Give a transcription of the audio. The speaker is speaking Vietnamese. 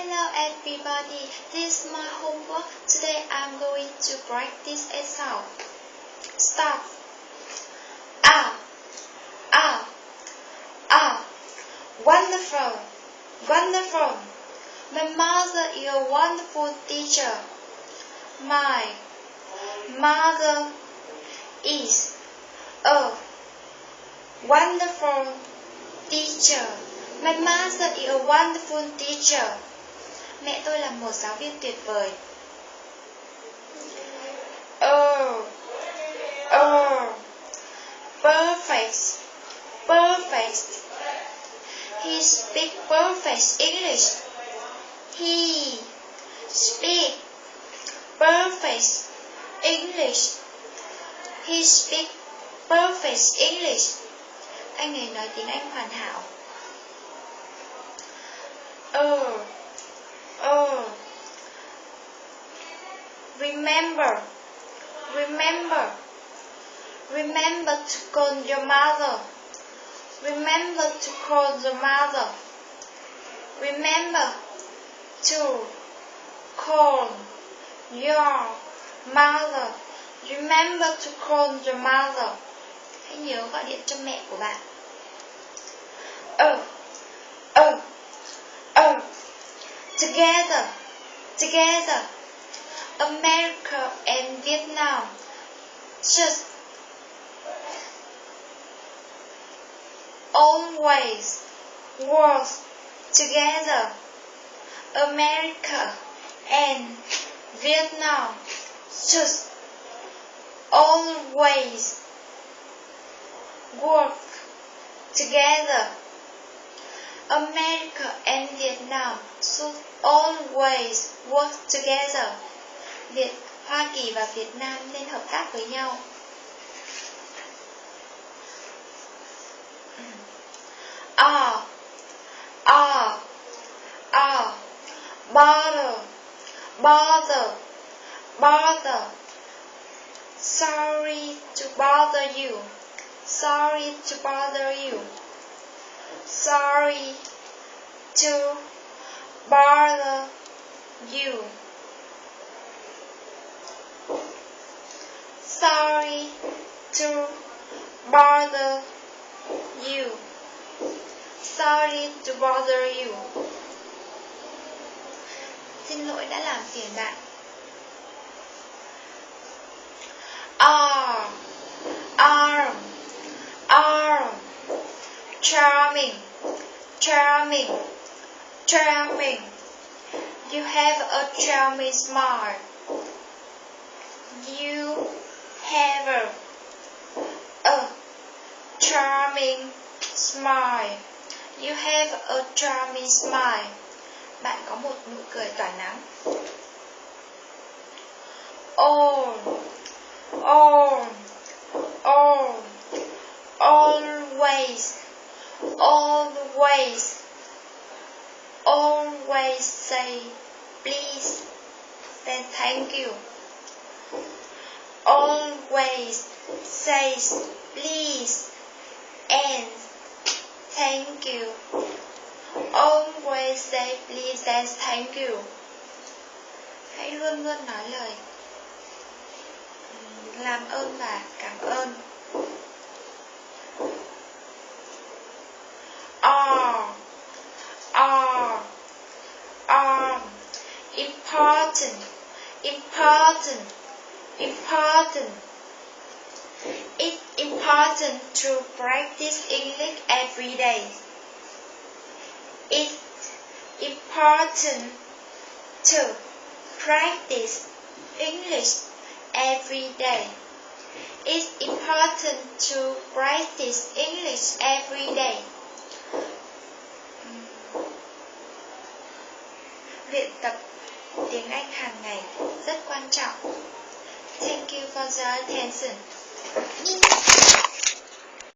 Hello everybody, this is my homework. Today I'm going to practice a sound. Start. Ah, ah, ah. Wonderful, wonderful. My mother is a wonderful teacher. My mother is a wonderful teacher. My mother is a wonderful teacher. Mẹ tôi là một giáo viên tuyệt vời. Perfect, perfect. He speaks perfect English. He speaks perfect English. He speaks perfect English. Anh ấy nói tiếng Anh hoàn hảo. Remember, remember, remember to call your mother. Remember to call your mother. Remember to call your mother. Remember to call your mother. Hãy nhớ gọi điện cho mẹ của bạn. Together, together. America and Vietnam just always work together. America and Vietnam just always work together. America and Vietnam should always work together. Hoa Kỳ và Việt Nam nên hợp tác với nhau. Bother, bother, bother. Sorry to bother you. Sorry to bother you. Sorry to bother you. Sorry to bother you. Sorry to bother you. Xin lỗi đã làm phiền bạn. Charming, charming, charming. You have a charming smile. You have a charming smile. You have a charming smile. Bạn có một nụ cười tỏa nắng. Always, always, always say please and thank you. Always says please and thank you. Always say please and thank you. Hãy luôn luôn nói lời làm ơn và cảm ơn. Important, important, important. It's important to practice English every day. It's important to practice English every day. It's important to practice English every day. Luyện tập tiếng Anh hàng ngày rất quan trọng. Thank you for the attention.